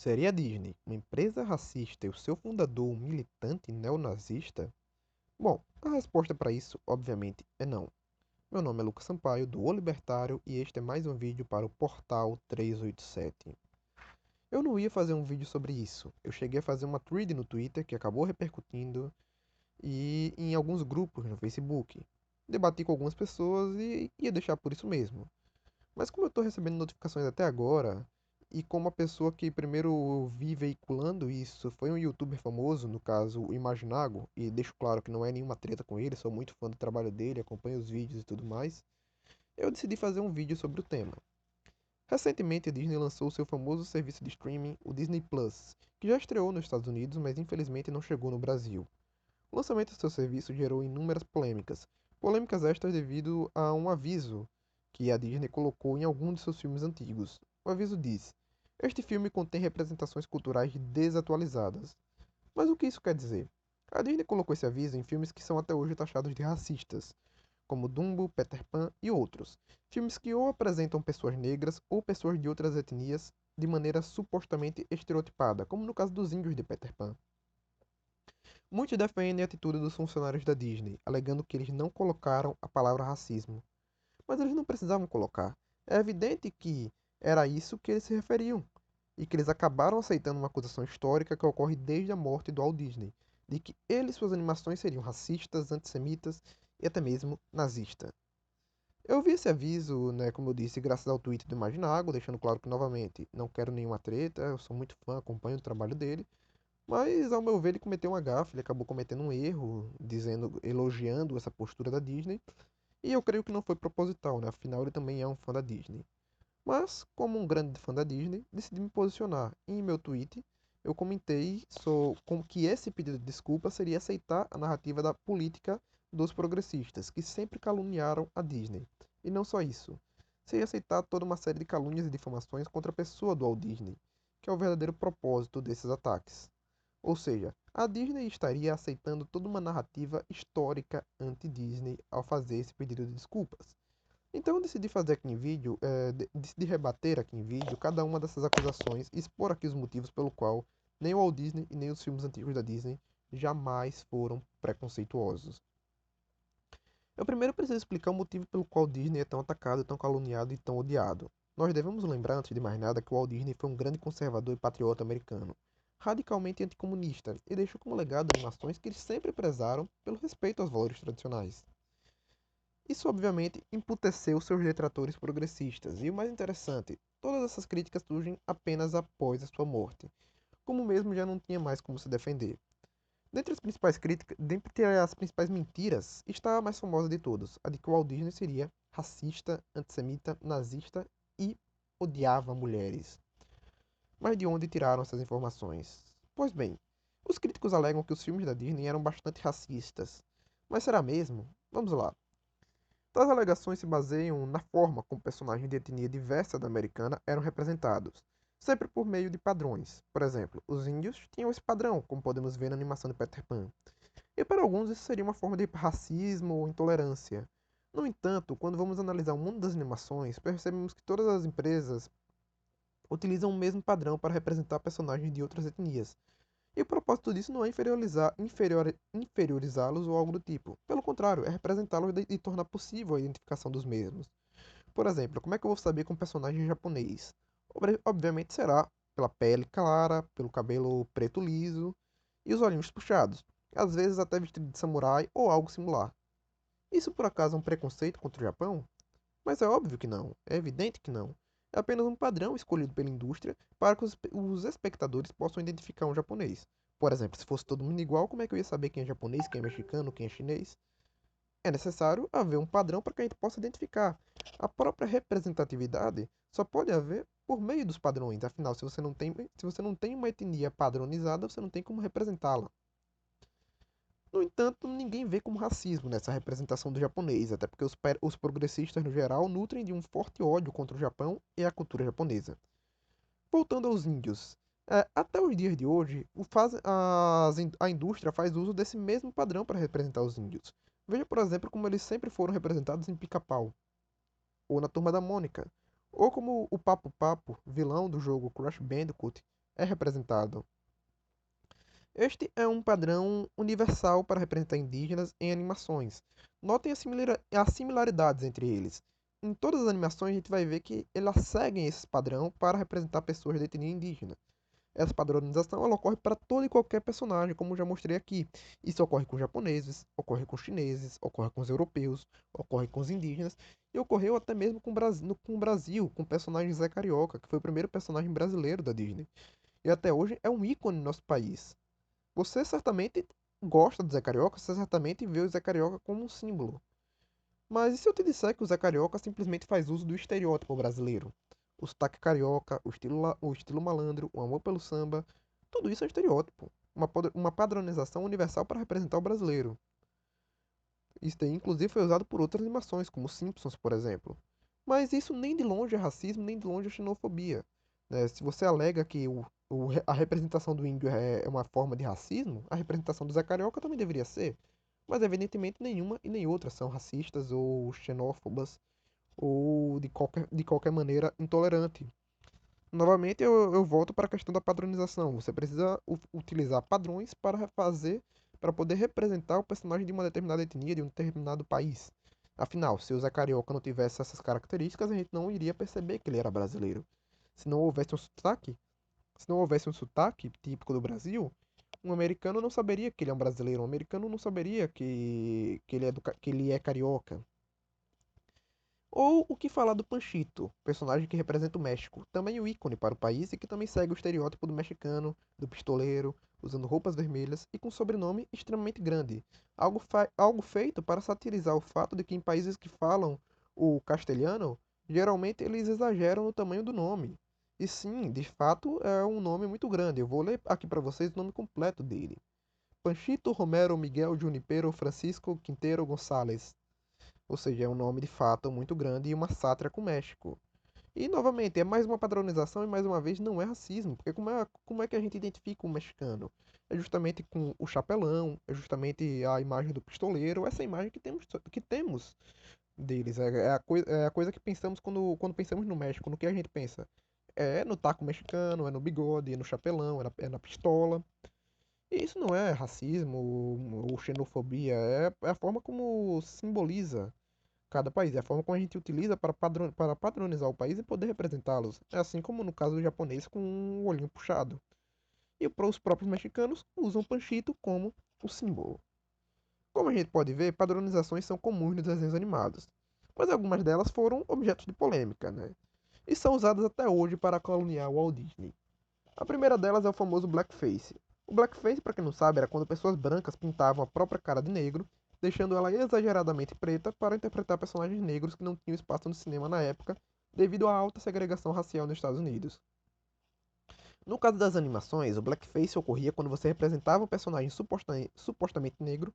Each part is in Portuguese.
Seria a Disney uma empresa racista e o seu fundador um militante neonazista? Bom, a resposta para isso, obviamente, é não. Meu nome é Lucas Sampaio, do O Libertário, e este é mais um vídeo para o Portal 387. Eu não ia fazer um vídeo sobre isso. Eu cheguei a fazer uma thread no Twitter que acabou repercutindo e em alguns grupos no Facebook. Debati com algumas pessoas e ia deixar por isso mesmo. Mas como eu estou recebendo notificações até agora, e como a pessoa que primeiro eu vi veiculando isso foi um youtuber famoso, no caso o Imaginago, e deixo claro que não é nenhuma treta com ele, sou muito fã do trabalho dele, acompanho os vídeos e tudo mais, eu decidi fazer um vídeo sobre o tema. Recentemente a Disney lançou seu famoso serviço de streaming, o Disney Plus, que já estreou nos Estados Unidos, mas infelizmente não chegou no Brasil. O lançamento do seu serviço gerou inúmeras polêmicas. Polêmicas estas devido a um aviso que a Disney colocou em algum de seus filmes antigos. O aviso diz: Este filme contém representações culturais desatualizadas. Mas o que isso quer dizer? A Disney colocou esse aviso em filmes que são até hoje taxados de racistas, como Dumbo, Peter Pan e outros. Filmes que ou apresentam pessoas negras ou pessoas de outras etnias de maneira supostamente estereotipada, como no caso dos índios de Peter Pan. Muitos defendem a atitude dos funcionários da Disney, alegando que eles não colocaram a palavra racismo. Mas eles não precisavam colocar. É evidente que era a isso que eles se referiam, e que eles acabaram aceitando uma acusação histórica que ocorre desde a morte do Walt Disney, de que ele e suas animações seriam racistas, antissemitas e até mesmo nazistas. Eu vi esse aviso, né, como eu disse, graças ao tweet do Imaginago, deixando claro que, novamente, não quero nenhuma treta, eu sou muito fã, acompanho o trabalho dele, mas, ao meu ver, ele cometeu uma gafe, ele acabou cometendo um erro, dizendo, elogiando essa postura da Disney, e eu creio que não foi proposital, né? Afinal, ele também é um fã da Disney. Mas, como um grande fã da Disney, decidi me posicionar. E em meu tweet, eu comentei como que esse pedido de desculpa seria aceitar a narrativa da política dos progressistas, que sempre caluniaram a Disney. E não só isso. Seria aceitar toda uma série de calúnias e difamações contra a pessoa do Walt Disney, que é o verdadeiro propósito desses ataques. Ou seja, a Disney estaria aceitando toda uma narrativa histórica anti-Disney ao fazer esse pedido de desculpas. Então eu decidi fazer aqui em vídeo, decidi rebater aqui em vídeo cada uma dessas acusações e expor aqui os motivos pelo qual nem o Walt Disney e nem os filmes antigos da Disney jamais foram preconceituosos. Eu primeiro preciso explicar o motivo pelo qual o Disney é tão atacado, tão caluniado e tão odiado. Nós devemos lembrar, antes de mais nada, que o Walt Disney foi um grande conservador e patriota americano, radicalmente anticomunista, e deixou como legado animações que eles sempre prezaram pelo respeito aos valores tradicionais. Isso obviamente emputeceu seus detratores progressistas, e o mais interessante, todas essas críticas surgem apenas após a sua morte, como mesmo já não tinha mais como se defender. Dentre as principais críticas, dentre as principais mentiras, está a mais famosa de todas, a de que o Walt Disney seria racista, antissemita, nazista e odiava mulheres. Mas de onde tiraram essas informações? Pois bem, os críticos alegam que os filmes da Disney eram bastante racistas. Mas será mesmo? Vamos lá. Tais alegações se baseiam na forma como personagens de etnia diversa da americana eram representados, sempre por meio de padrões. Por exemplo, os índios tinham esse padrão, como podemos ver na animação de Peter Pan. E para alguns isso seria uma forma de racismo ou intolerância. No entanto, quando vamos analisar o mundo das animações, percebemos que todas as empresas utilizam o mesmo padrão para representar personagens de outras etnias. E o propósito disso não é inferiorizá-los ou algo do tipo. Pelo contrário, é representá-los e tornar possível a identificação dos mesmos. Por exemplo, como é que eu vou saber que um personagem é japonês? Obviamente será pela pele clara, pelo cabelo preto liso e os olhinhos puxados, às vezes até vestido de samurai ou algo similar. Isso por acaso é um preconceito contra o Japão? Mas é óbvio que não, é evidente que não. É apenas um padrão escolhido pela indústria para que os espectadores possam identificar um japonês. Por exemplo, se fosse todo mundo igual, como é que eu ia saber quem é japonês, quem é mexicano, quem é chinês? É necessário haver um padrão para que a gente possa identificar. A própria representatividade só pode haver por meio dos padrões. Afinal, se você não tem uma etnia padronizada, você não tem como representá-la. No entanto, ninguém vê como racismo nessa representação do japonês, até porque os progressistas no geral nutrem de um forte ódio contra o Japão e a cultura japonesa. Voltando aos índios, até os dias de hoje, a indústria faz uso desse mesmo padrão para representar os índios. Veja, por exemplo, como eles sempre foram representados em Pica-Pau, ou na Turma da Mônica, ou como o Papo Papo, vilão do jogo Crash Bandicoot, é representado. Este é um padrão universal para representar indígenas em animações. Notem as similaridades entre eles. Em todas as animações, a gente vai ver que elas seguem esse padrão para representar pessoas de etnia indígena. Essa padronização ela ocorre para todo e qualquer personagem, como já mostrei aqui. Isso ocorre com os japoneses, ocorre com os chineses, ocorre com os europeus, ocorre com os indígenas e ocorreu até mesmo com o Brasil, com o personagem Zé Carioca, que foi o primeiro personagem brasileiro da Disney. E até hoje é um ícone no nosso país. Você certamente gosta do Zé Carioca, você certamente vê o Zé Carioca como um símbolo. Mas e se eu te disser que o Zé Carioca simplesmente faz uso do estereótipo brasileiro? O sotaque carioca, o estilo malandro, o amor pelo samba, tudo isso é estereótipo. Uma padronização universal para representar o brasileiro. Isso daí, inclusive, foi usado por outras animações, como Simpsons, por exemplo. Mas isso nem de longe é racismo, nem de longe é xenofobia. Né? Se você alega que a representação do índio é uma forma de racismo, a representação do Zé Carioca também deveria ser. Mas, evidentemente, nenhuma e nem outra são racistas ou xenófobas ou de qualquer maneira intolerante. Novamente, eu volto para a questão da padronização. Você precisa utilizar padrões para para poder representar o personagem de uma determinada etnia, de um determinado país. Afinal, se o Zé Carioca não tivesse essas características, a gente não iria perceber que ele era brasileiro. Se não houvesse um sotaque, se não houvesse um sotaque típico do Brasil, um americano não saberia que ele é um brasileiro, um americano não saberia que ele é carioca. Ou o que falar do Panchito, personagem que representa o México, também o ícone para o país e que também segue o estereótipo do mexicano, do pistoleiro, usando roupas vermelhas e com sobrenome extremamente grande. Algo feito para satirizar o fato de que em países que falam o castelhano, geralmente eles exageram no tamanho do nome. E sim, de fato é um nome muito grande. Eu vou ler aqui para vocês o nome completo dele. Panchito Romero Miguel Junipero Francisco Quintero Gonçalves. Ou seja, é um nome de fato muito grande e uma sátira com o México. E novamente, é mais uma padronização e mais uma vez não é racismo, porque como é que a gente identifica um mexicano? É justamente com o chapelão, é justamente a imagem do pistoleiro, essa imagem que temos deles. É a coisa que pensamos quando pensamos no México, no que a gente pensa. É no taco mexicano, é no bigode, é no chapelão, é na pistola. E isso não é racismo ou xenofobia, é a forma como simboliza cada país. É a forma como a gente utiliza para padronizar o país e poder representá-los. É assim como no caso do japonês com um olhinho puxado. E para os próprios mexicanos usam o panchito como o símbolo. Como a gente pode ver, padronizações são comuns nos desenhos animados, mas algumas delas foram objetos de polêmica, né? E são usadas até hoje para caluniar o Walt Disney. A primeira delas é o famoso blackface. O blackface, para quem não sabe, era quando pessoas brancas pintavam a própria cara de negro, deixando ela exageradamente preta para interpretar personagens negros que não tinham espaço no cinema na época, devido à alta segregação racial nos Estados Unidos. No caso das animações, o blackface ocorria quando você representava um personagem supostamente negro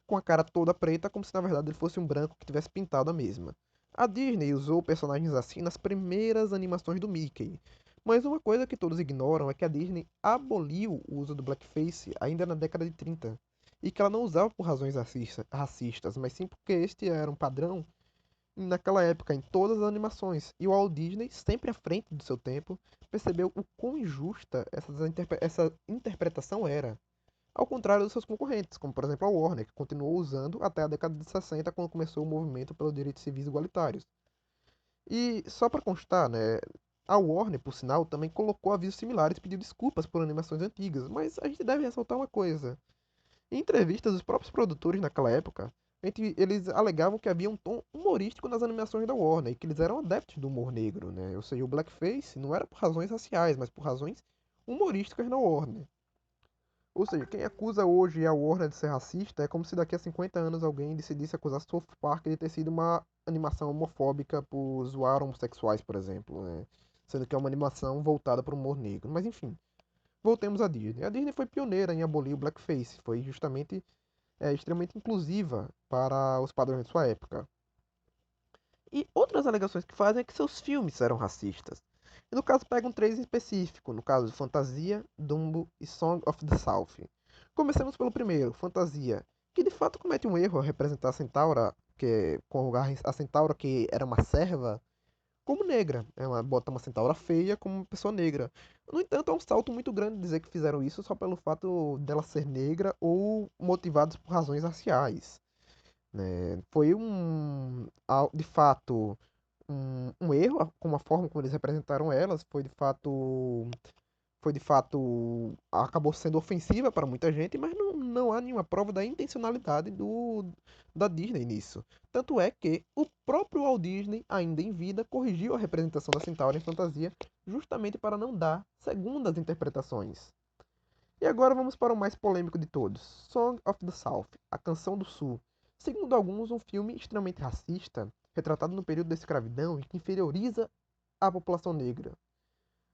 com a cara toda preta, como se na verdade ele fosse um branco que tivesse pintado a mesma. A Disney usou personagens assim nas primeiras animações do Mickey. Mas uma coisa que todos ignoram é que a Disney aboliu o uso do blackface ainda na década de 30. E que ela não usava por razões racistas, mas sim porque este era um padrão naquela época em todas as animações. E o Walt Disney, sempre à frente do seu tempo, percebeu o quão injusta essa interpretação era. Ao contrário dos seus concorrentes, como por exemplo a Warner, que continuou usando até a década de 60, quando começou o movimento pelos direitos civis igualitários. E só para constar, né, a Warner, por sinal, também colocou avisos similares e pediu desculpas por animações antigas, mas a gente deve ressaltar uma coisa. Em entrevistas, os próprios produtores naquela época, eles alegavam que havia um tom humorístico nas animações da Warner e que eles eram adeptos do humor negro, né? Ou seja, o blackface não era por razões raciais, mas por razões humorísticas na Warner. Ou seja, quem acusa hoje a Warner de ser racista é como se daqui a 50 anos alguém decidisse acusar South Park de ter sido uma animação homofóbica por zoar homossexuais, por exemplo, né? Sendo que é uma animação voltada para o humor negro. Mas enfim, voltemos à Disney. A Disney foi pioneira em abolir o blackface, foi justamente extremamente inclusiva para os padrões de sua época. E outras alegações que fazem é que seus filmes eram racistas. E no caso pegam três em específico, no caso Fantasia, Dumbo e Song of the South. Comecemos pelo primeiro, Fantasia, que de fato comete um erro ao representar a Centaura, que com a Centaura que era uma serva, como negra. Ela bota uma centaura feia como uma pessoa negra. No entanto, é um salto muito grande dizer que fizeram isso só pelo fato dela ser negra ou motivados por razões raciais, né? Foi de fato, um erro com a forma como eles representaram elas. Acabou sendo ofensiva para muita gente, mas não há nenhuma prova da intencionalidade da Disney nisso. Tanto é que o próprio Walt Disney, ainda em vida, corrigiu a representação da Centaura em fantasia, justamente para não dar segundas interpretações. E agora vamos para o mais polêmico de todos: Song of the South, A Canção do Sul. Segundo alguns, um filme extremamente racista, retratado no período da escravidão e que inferioriza a população negra.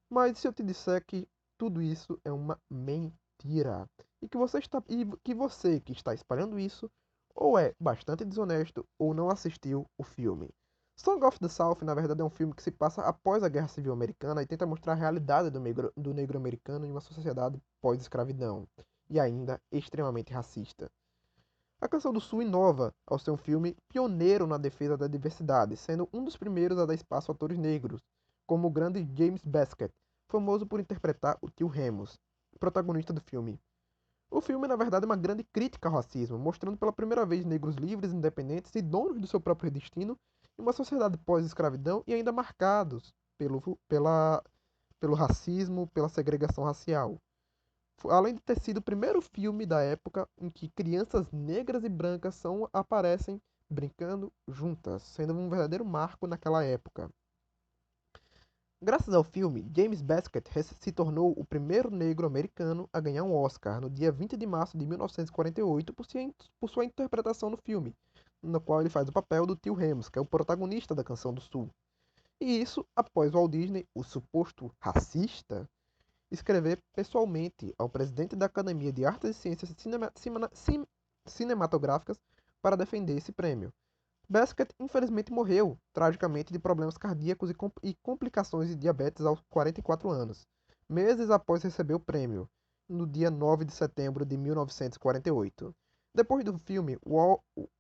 Mas se eu te disser que tudo isso é uma mentira que você que está espalhando isso ou é bastante desonesto ou não assistiu o filme. Song of the South, na verdade, é um filme que se passa após a Guerra Civil Americana e tenta mostrar a realidade do negro americano em uma sociedade pós-escravidão e ainda extremamente racista. A Canção do Sul inova ao ser um filme pioneiro na defesa da diversidade, sendo um dos primeiros a dar espaço a atores negros, como o grande James Baskett, famoso por interpretar o tio Remus, protagonista do filme. O filme, na verdade, é uma grande crítica ao racismo, mostrando pela primeira vez negros livres, independentes e donos do seu próprio destino em uma sociedade pós-escravidão e ainda marcados pelo racismo, pela segregação racial. Além de ter sido o primeiro filme da época em que crianças negras e brancas aparecem brincando juntas, sendo um verdadeiro marco naquela época. Graças ao filme, James Baskett se tornou o primeiro negro americano a ganhar um Oscar no dia 20 de março de 1948 por sua interpretação no filme, no qual ele faz o papel do tio Remus, que é o protagonista da Canção do Sul. E isso após Walt Disney, o suposto racista, escrever pessoalmente ao presidente da Academia de Artes e Ciências Cinematográficas para defender esse prêmio. Baskett infelizmente morreu, tragicamente, de problemas cardíacos e complicações de diabetes aos 44 anos, meses após receber o prêmio, no dia 9 de setembro de 1948. Depois do filme,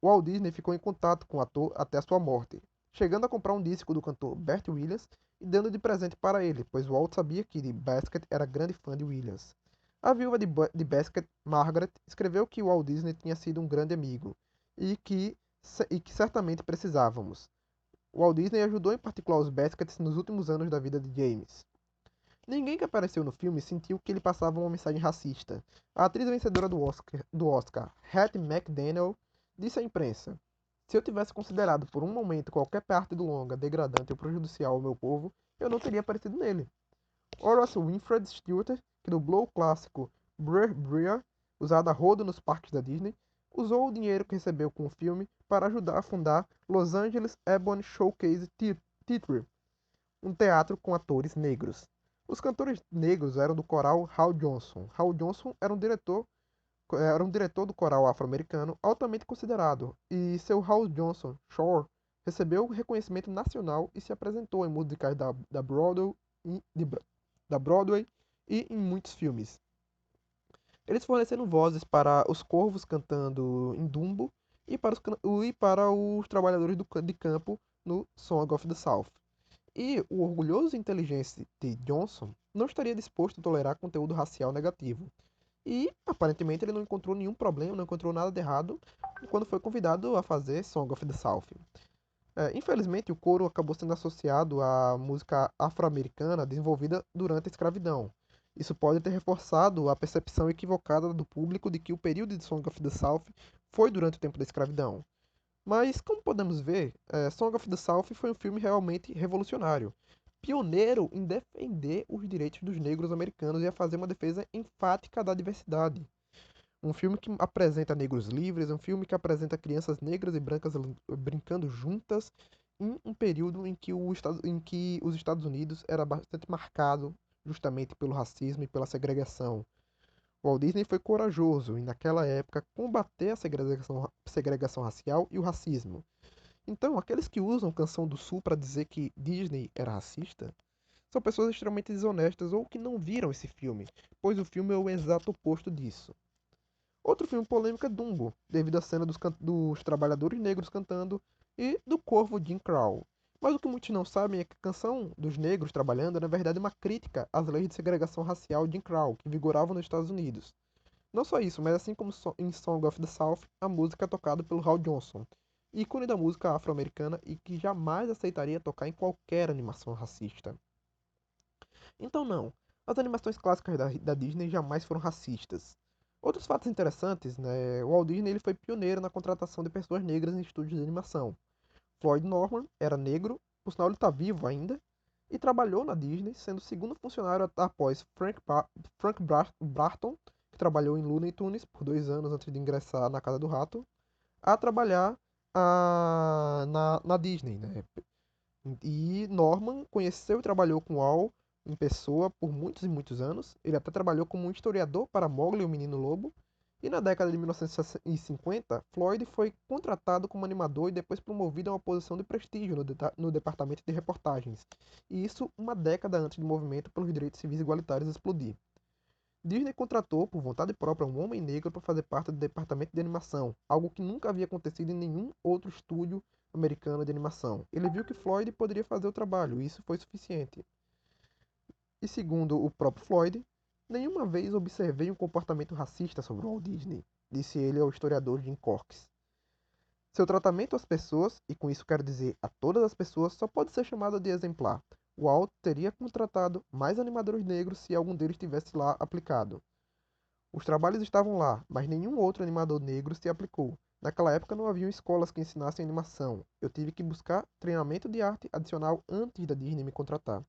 Walt Disney ficou em contato com o ator até a sua morte, chegando a comprar um disco do cantor Bert Williams e dando de presente para ele, pois Walt sabia que Baskett era grande fã de Williams. A viúva de Baskett, Margaret, escreveu que Walt Disney tinha sido um grande amigo e que certamente precisávamos. Walt Disney ajudou em particular os Baskets nos últimos anos da vida de James. Ninguém que apareceu no filme sentiu que ele passava uma mensagem racista. A atriz vencedora do Oscar, Hattie McDaniel, disse à imprensa: "Se eu tivesse considerado por um momento qualquer parte do longa degradante ou prejudicial ao meu povo, eu não teria aparecido nele." Horace Winfred Stewart, que dublou o clássico Brr Brr, usado a rodo nos parques da Disney, usou o dinheiro que recebeu com o filme para ajudar a fundar Los Angeles Ebony Showcase Theatre, um teatro com atores negros. Os cantores negros eram do coral Hal Johnson. Hal Johnson era um diretor do coral afro-americano altamente considerado, e seu Hal Johnson Shore recebeu reconhecimento nacional e se apresentou em musicais da Broadway e em muitos filmes. Eles forneceram vozes para os corvos cantando em Dumbo e para os trabalhadores de campo no Song of the South. E o orgulhoso e inteligente Johnson não estaria disposto a tolerar conteúdo racial negativo. E aparentemente ele não encontrou nenhum problema, não encontrou nada de errado quando foi convidado a fazer Song of the South. Infelizmente, o coro acabou sendo associado à música afro-americana desenvolvida durante a escravidão. Isso pode ter reforçado a percepção equivocada do público de que o período de Song of the South foi durante o tempo da escravidão. Mas, como podemos ver, Song of the South foi um filme realmente revolucionário, pioneiro em defender os direitos dos negros americanos e a fazer uma defesa enfática da diversidade. Um filme que apresenta negros livres, um filme que apresenta crianças negras e brancas brincando juntas em um período em que os Estados Unidos era bastante marcado justamente pelo racismo e pela segregação. Walt Disney foi corajoso em, naquela época, combater a segregação racial e o racismo. Então, aqueles que usam Canção do Sul para dizer que Disney era racista são pessoas extremamente desonestas ou que não viram esse filme, pois o filme é o exato oposto disso. Outro filme polêmico é Dumbo, devido à cena dos trabalhadores negros cantando e do corvo Jim Crow. Mas o que muitos não sabem é que a Canção dos Negros Trabalhando é, na verdade, uma crítica às leis de segregação racial de Jim Crow, que vigoravam nos Estados Unidos. Não só isso, mas assim como em Song of the South, a música é tocada pelo Hal Johnson, ícone da música afro-americana e que jamais aceitaria tocar em qualquer animação racista. Então não, as animações clássicas da Disney jamais foram racistas. Outros fatos interessantes, né? O Walt Disney ele foi pioneiro na contratação de pessoas negras em estúdios de animação. Floyd Norman era negro, por sinal ele está vivo ainda, e trabalhou na Disney, sendo o segundo funcionário após Frank Barton, que trabalhou em Looney Tunes por 2 anos antes de ingressar na Casa do Rato, a trabalhar na Disney, né? E Norman conheceu e trabalhou com Al em pessoa por muitos e muitos anos. Ele até trabalhou como um historiador para Mowgli e o Menino Lobo. E na década de 1950, Floyd foi contratado como animador e depois promovido a uma posição de prestígio no departamento de reportagens. E isso uma década antes do movimento pelos direitos civis igualitários explodir. Disney contratou, por vontade própria, um homem negro para fazer parte do departamento de animação, algo que nunca havia acontecido em nenhum outro estúdio americano de animação. Ele viu que Floyd poderia fazer o trabalho, e isso foi suficiente. E segundo o próprio Floyd, nenhuma vez observei um comportamento racista sobre o Walt Disney, disse ele ao historiador Jim Corks. Seu tratamento às pessoas, e com isso quero dizer a todas as pessoas, só pode ser chamado de exemplar. O Walt teria contratado mais animadores negros se algum deles tivesse lá aplicado. Os trabalhos estavam lá, mas nenhum outro animador negro se aplicou. Naquela época não haviam escolas que ensinassem animação. Eu tive que buscar treinamento de arte adicional antes da Disney me contratar.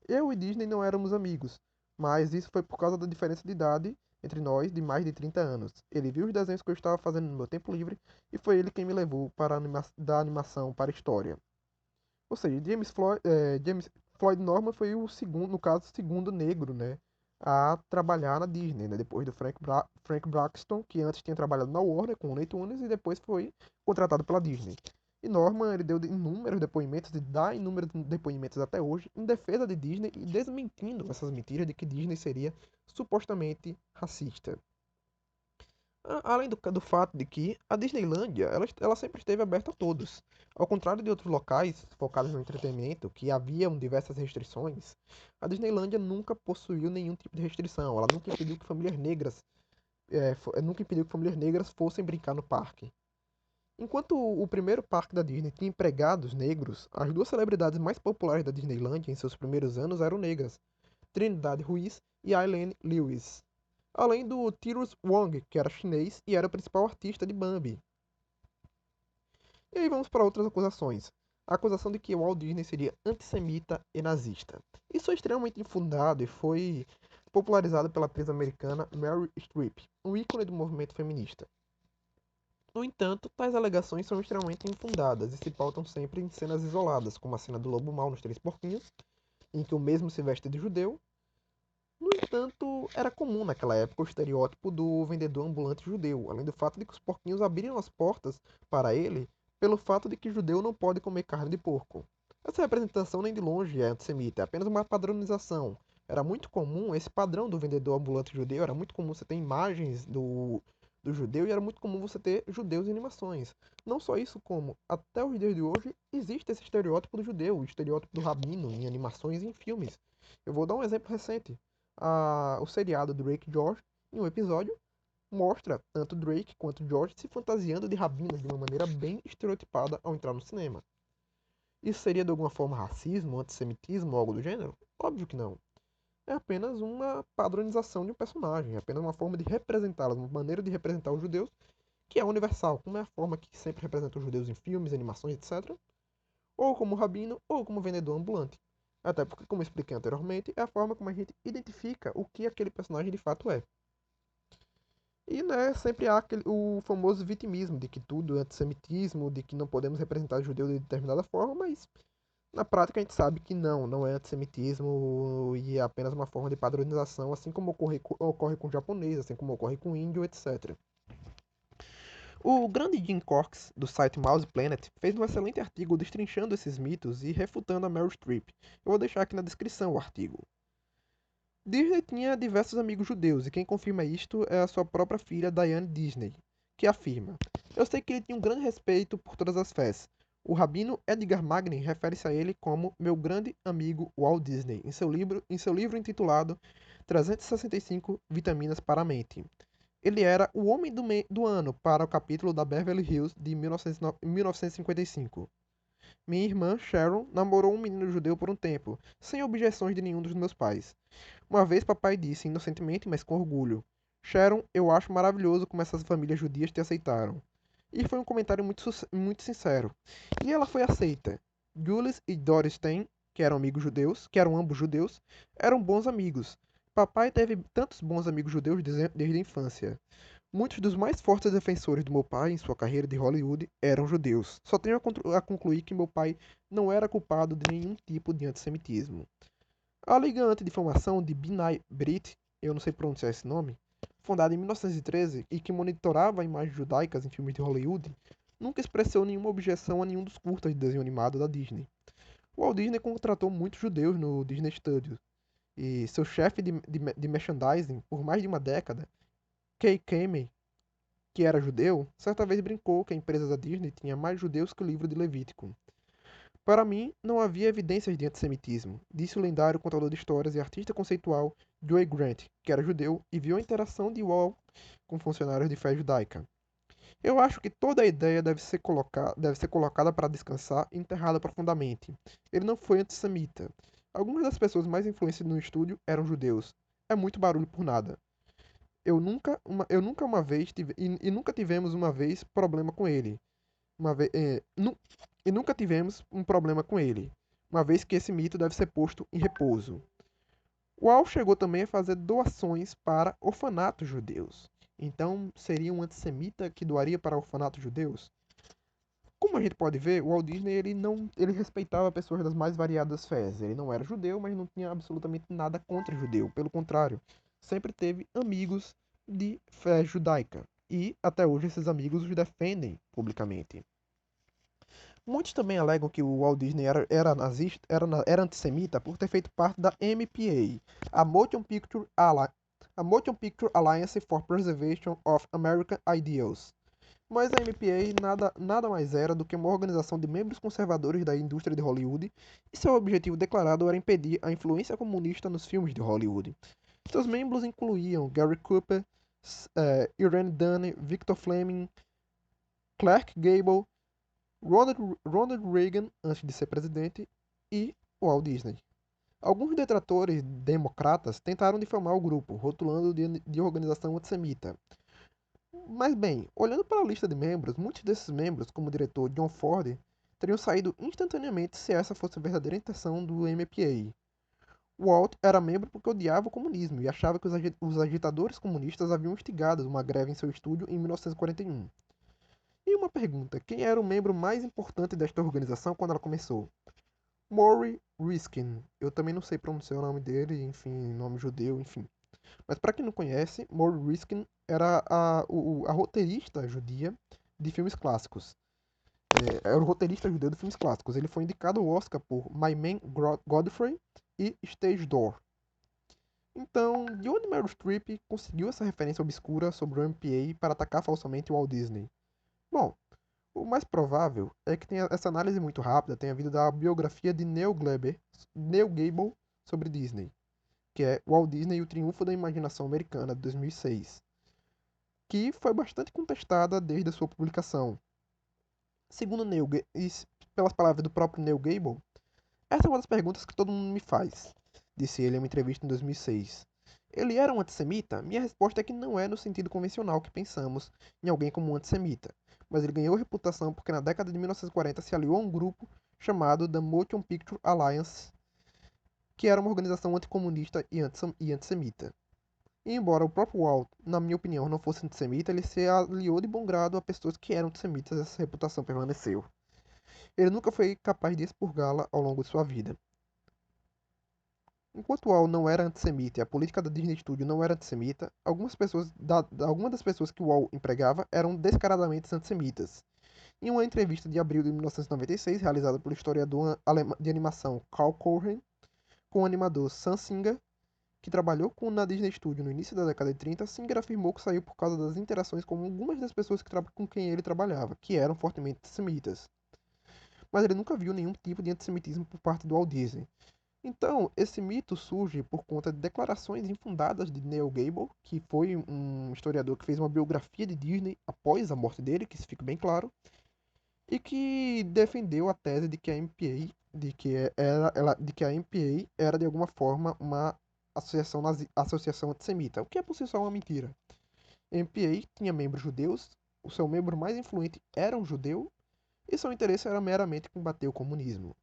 Eu e Disney não éramos amigos, mas isso foi por causa da diferença de idade entre nós de mais de 30 anos. Ele viu os desenhos que eu estava fazendo no meu tempo livre e foi ele quem me levou da animação para a história. Ou seja, James Floyd Norman foi o segundo, no caso, o segundo negro, né, a trabalhar na Disney, né, depois do Frank Braxton, que antes tinha trabalhado na Warner com o Looney Tunes e depois foi contratado pela Disney. E Norman, ele deu inúmeros depoimentos e dá inúmeros depoimentos até hoje em defesa de Disney e desmentindo essas mentiras de que Disney seria supostamente racista. Além do fato de que a Disneylândia ela sempre esteve aberta a todos. Ao contrário de outros locais focados no entretenimento, que haviam diversas restrições, a Disneylândia nunca possuiu nenhum tipo de restrição. Ela nunca impediu que famílias negras, fossem brincar no parque. Enquanto o primeiro parque da Disney tinha empregados negros, as duas celebridades mais populares da Disneylândia em seus primeiros anos eram negras, Trinidad Ruiz e Aileen Lewis, além do Tyrus Wong, que era chinês e era o principal artista de Bambi. E aí vamos para outras acusações. A acusação de que Walt Disney seria antissemita e nazista. Isso é extremamente infundado e foi popularizado pela atriz americana Meryl Streep, um ícone do movimento feminista. No entanto, tais alegações são extremamente infundadas e se pautam sempre em cenas isoladas, como a cena do lobo mau nos Três Porquinhos, em que o mesmo se veste de judeu. No entanto, era comum naquela época o estereótipo do vendedor ambulante judeu, além do fato de que os porquinhos abriram as portas para ele pelo fato de que judeu não pode comer carne de porco. Essa representação nem de longe é antissemita, é apenas uma padronização. Era muito comum esse padrão do vendedor ambulante judeu, era muito comum você ter imagens do judeu e era muito comum você ter judeus em animações. Não só isso, como até os dias de hoje existe esse estereótipo do judeu, o estereótipo do rabino em animações e em filmes. Eu vou dar um exemplo recente. O seriado Drake e Josh, em um episódio, mostra tanto Drake quanto Josh se fantasiando de rabinos de uma maneira bem estereotipada ao entrar no cinema. Isso seria de alguma forma racismo, antissemitismo ou algo do gênero? Óbvio que não. É apenas uma padronização de um personagem, é apenas uma forma de representá-los, uma maneira de representar os judeus que é universal, como é a forma que sempre representa os judeus em filmes, animações, etc. Ou como rabino, ou como vendedor ambulante. Até porque, como eu expliquei anteriormente, é a forma como a gente identifica o que aquele personagem de fato é. E, né, sempre há o famoso vitimismo de que tudo é antissemitismo, de que não podemos representar judeus de determinada forma, mas na prática a gente sabe que não é antissemitismo e é apenas uma forma de padronização, assim como ocorre com o japonês, assim como ocorre com o índio, etc. O grande Jim Corks, do site Mouse Planet, fez um excelente artigo destrinchando esses mitos e refutando a Meryl Streep. Eu vou deixar aqui na descrição o artigo. Disney tinha diversos amigos judeus, e quem confirma isto é a sua própria filha Diane Disney, que afirma: Eu sei que ele tinha um grande respeito por todas as fés. O rabino Edgar Magnin refere-se a ele como meu grande amigo Walt Disney, em seu livro intitulado 365 Vitaminas para a Mente. Ele era o homem do ano para o capítulo da Beverly Hills de 1955. Minha irmã, Sharon, namorou um menino judeu por um tempo, sem objeções de nenhum dos meus pais. Uma vez papai disse, inocentemente, mas com orgulho: Sharon, eu acho maravilhoso como essas famílias judias te aceitaram. E foi um comentário muito sincero. E ela foi aceita. Jules e Doris Stein, que eram ambos judeus, eram bons amigos. Papai teve tantos bons amigos judeus desde a infância. Muitos dos mais fortes defensores do meu pai em sua carreira de Hollywood eram judeus. Só tenho a concluir que meu pai não era culpado de nenhum tipo de antissemitismo. A Liga Antidifamação de B'nai B'rith, eu não sei pronunciar esse nome, fundada em 1913 e que monitorava imagens judaicas em filmes de Hollywood, nunca expressou nenhuma objeção a nenhum dos curtas de desenho animado da Disney. O Walt Disney contratou muitos judeus no Disney Studios, e seu chefe de merchandising por mais de uma década, Kay Kamey, que era judeu, certa vez brincou que a empresa da Disney tinha mais judeus que o livro de Levítico. Para mim, não havia evidências de antissemitismo, disse o lendário contador de histórias e artista conceitual Joe Grant, que era judeu e viu a interação de Wall com funcionários de fé judaica. Eu acho que toda a ideia deve ser colocada para descansar e enterrada profundamente. Ele não foi antissemita. Algumas das pessoas mais influentes no estúdio eram judeus. É muito barulho por nada. Eu nunca uma vez tive, e nunca tivemos uma vez problema com ele. Uma vez, e nunca tivemos um problema com ele, uma vez que esse mito deve ser posto em repouso. Wall chegou também a fazer doações para orfanatos judeus. Então, seria um antissemita que doaria para orfanatos judeus? Como a gente pode ver, o Walt Disney ele respeitava pessoas das mais variadas fés. Ele não era judeu, mas não tinha absolutamente nada contra judeu. Pelo contrário, sempre teve amigos de fé judaica. E até hoje esses amigos os defendem publicamente. Muitos também alegam que o Walt Disney era nazista, era antissemita por ter feito parte da MPA, a Motion Picture Alliance for Preservation of American Ideals. Mas a MPA nada mais era do que uma organização de membros conservadores da indústria de Hollywood, e seu objetivo declarado era impedir a influência comunista nos filmes de Hollywood. Seus membros incluíam Gary Cooper, Irene Dunne, Victor Fleming, Clark Gable, Ronald Reagan, antes de ser presidente, e Walt Disney. Alguns detratores democratas tentaram difamar o grupo, rotulando de organização antissemita. Mas bem, olhando para a lista de membros, muitos desses membros, como o diretor John Ford, teriam saído instantaneamente se essa fosse a verdadeira intenção do MPA. Walt era membro porque odiava o comunismo e achava que os agitadores comunistas haviam instigado uma greve em seu estúdio em 1941. E uma pergunta: quem era o membro mais importante desta organização quando ela começou? Maury Riskin. Eu também não sei pronunciar o nome dele, enfim, nome judeu, enfim. Mas para quem não conhece, Maury Riskin era a roteirista judia de filmes clássicos. Era o roteirista judeu de filmes clássicos. Ele foi indicado ao Oscar por My Man Godfrey e Stage Door. Então, de onde Meryl Streep conseguiu essa referência obscura sobre o MPA para atacar falsamente o Walt Disney? Bom, o mais provável é que essa análise muito rápida tenha vindo da biografia de Neil Gable sobre Disney, que é Walt Disney e o Triunfo da Imaginação Americana, de 2006, que foi bastante contestada desde a sua publicação. Segundo e pelas palavras do próprio Neil Gable, essa é uma das perguntas que todo mundo me faz, disse ele em uma entrevista em 2006. Ele era um antissemita? Minha resposta é que não é no sentido convencional que pensamos em alguém como um antissemita, mas ele ganhou reputação porque na década de 1940 se aliou a um grupo chamado The Motion Picture Alliance, que era uma organização anticomunista e antissemita. E embora o próprio Walt, na minha opinião, não fosse antissemita, ele se aliou de bom grado a pessoas que eram antissemitas e essa reputação permaneceu. Ele nunca foi capaz de expurgá-la ao longo de sua vida. Enquanto Wall não era antissemita e a política da Disney Studio não era antissemita, algumas das pessoas que Wall empregava eram descaradamente antissemitas. Em uma entrevista de abril de 1996, realizada pelo historiador de animação Carl Cohen, com o animador Sam Singer, que trabalhou na Disney Studio no início da década de 30, Singer afirmou que saiu por causa das interações com algumas das pessoas com quem ele trabalhava, que eram fortemente antissemitas. mas ele nunca viu nenhum tipo de antissemitismo por parte do Walt Disney. Então, esse mito surge por conta de declarações infundadas de Neil Gaiman, que foi um historiador que fez uma biografia de Disney após a morte dele, que isso fica bem claro, e que defendeu a tese de que a MPA, de que a MPA era de alguma forma uma associação antissemita, o que é por si só uma mentira. A MPA tinha membros judeus, o seu membro mais influente era um judeu, e seu interesse era meramente combater o comunismo.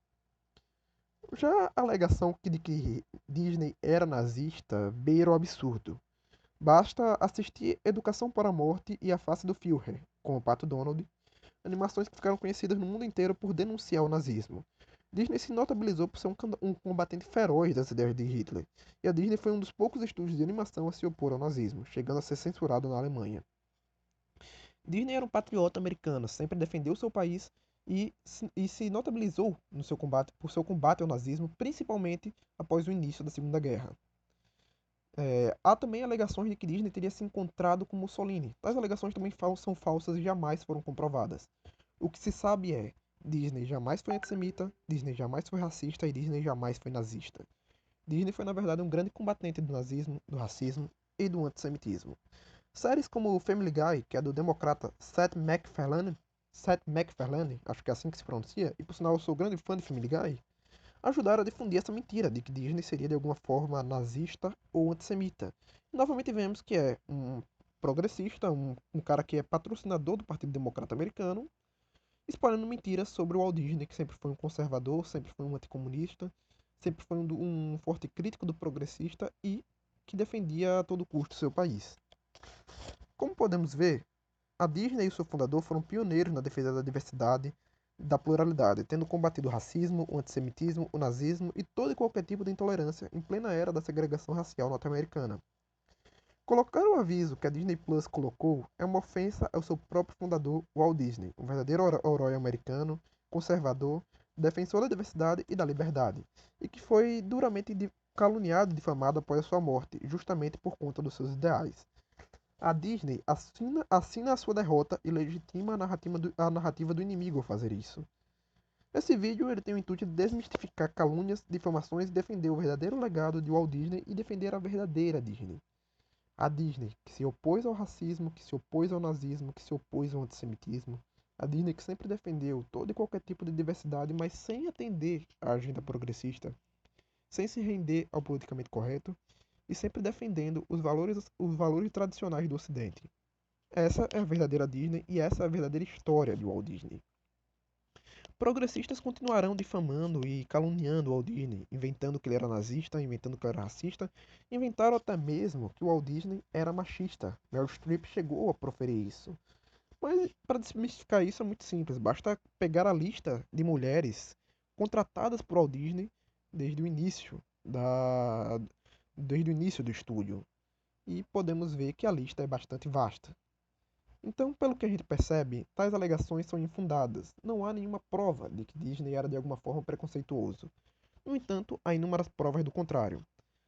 Já a alegação de que Disney era nazista beira o absurdo. Basta assistir Educação para a Morte e A Face do Führer, com o Pato Donald, animações que ficaram conhecidas no mundo inteiro por denunciar o nazismo. Disney se notabilizou por ser um combatente feroz das ideias de Hitler, e a Disney foi um dos poucos estúdios de animação a se opor ao nazismo, chegando a ser censurado na Alemanha. Disney era um patriota americano, sempre defendeu seu país e se notabilizou no seu combate por seu combate ao nazismo, principalmente após o início da Segunda Guerra. Há também alegações de que Disney teria se encontrado com Mussolini. Tais alegações também são falsas e jamais foram comprovadas. O que se sabe é: Disney jamais foi antissemita, Disney jamais foi racista e Disney jamais foi nazista. Disney foi, na verdade, um grande combatente do nazismo, do racismo e do antissemitismo. Séries como Family Guy, que é do democrata Seth MacFarlane, acho que é assim que se pronuncia, e por sinal eu sou grande fã de Family Guy, ajudaram a difundir essa mentira de que Disney seria de alguma forma nazista ou antissemita. E novamente vemos que é um progressista, um cara que é patrocinador do Partido Democrata Americano, espalhando mentiras sobre o Walt Disney, que sempre foi um conservador, sempre foi um anticomunista, sempre foi um forte crítico do progressista e que defendia a todo custo seu país. Como podemos ver, a Disney e o seu fundador foram pioneiros na defesa da diversidade e da pluralidade, tendo combatido o racismo, o antissemitismo, o nazismo e todo e qualquer tipo de intolerância em plena era da segregação racial norte-americana. Colocar o aviso que a Disney Plus colocou é uma ofensa ao seu próprio fundador, Walt Disney, um verdadeiro herói americano, conservador, defensor da diversidade e da liberdade, e que foi duramente caluniado e difamado após a sua morte, justamente por conta dos seus ideais. A Disney assina a sua derrota e legitima a narrativa do inimigo ao fazer isso. Esse vídeo ele tem o intuito de desmistificar calúnias, difamações e defender o verdadeiro legado de Walt Disney e defender a verdadeira Disney. A Disney, que se opôs ao racismo, que se opôs ao nazismo, que se opôs ao antissemitismo. A Disney que sempre defendeu todo e qualquer tipo de diversidade, mas sem atender à agenda progressista, sem se render ao politicamente correto e sempre defendendo os valores tradicionais do Ocidente. Essa é a verdadeira Disney e essa é a verdadeira história de Walt Disney. Progressistas continuarão difamando e caluniando o Walt Disney, inventando que ele era nazista, inventando que ele era racista, inventaram até mesmo que o Walt Disney era machista. Meryl Streep chegou a proferir isso. Mas para desmistificar isso é muito simples, basta pegar a lista de mulheres contratadas por Walt Disney desde o início desde o início do estúdio e podemos ver que a lista é bastante vasta. Então, pelo que a gente percebe, tais alegações são infundadas. Não há nenhuma prova de que Disney era de alguma forma preconceituoso. No entanto, há inúmeras provas do contrário.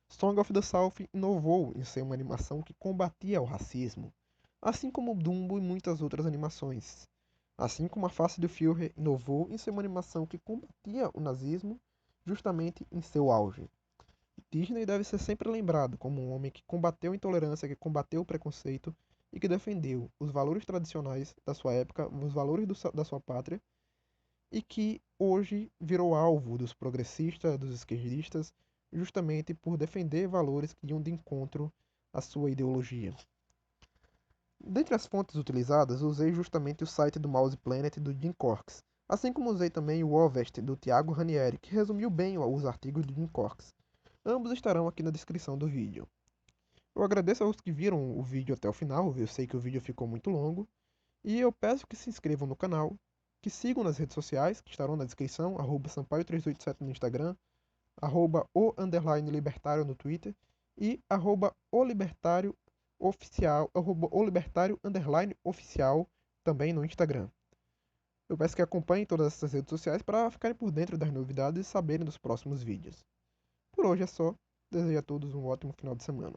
Song of the South inovou em ser uma animação que combatia o racismo, assim como Dumbo e muitas outras animações. Assim como A Face do Führer inovou em ser uma animação que combatia o nazismo justamente em seu auge. Disney deve ser sempre lembrado como um homem que combateu a intolerância, que combateu o preconceito e que defendeu os valores tradicionais da sua época, os valores da sua pátria, e que hoje virou alvo dos progressistas, dos esquerdistas, justamente por defender valores que iam de encontro à sua ideologia. Dentre as fontes utilizadas, usei justamente o site do Mouse Planet do Jim Corks, assim como usei também o Ovest do Thiago Ranieri, que resumiu bem os artigos do Jim Corks. Ambos estarão aqui na descrição do vídeo. Eu agradeço aos que viram o vídeo até o final, eu sei que o vídeo ficou muito longo, e eu peço que se inscrevam no canal, que sigam nas redes sociais, que estarão na descrição, @sampaio387 no Instagram, @o_libertário no Twitter e @o_libertário_oficial também no Instagram. Eu peço que acompanhem todas essas redes sociais para ficarem por dentro das novidades e saberem dos próximos vídeos. Por hoje é só. Desejo a todos um ótimo final de semana.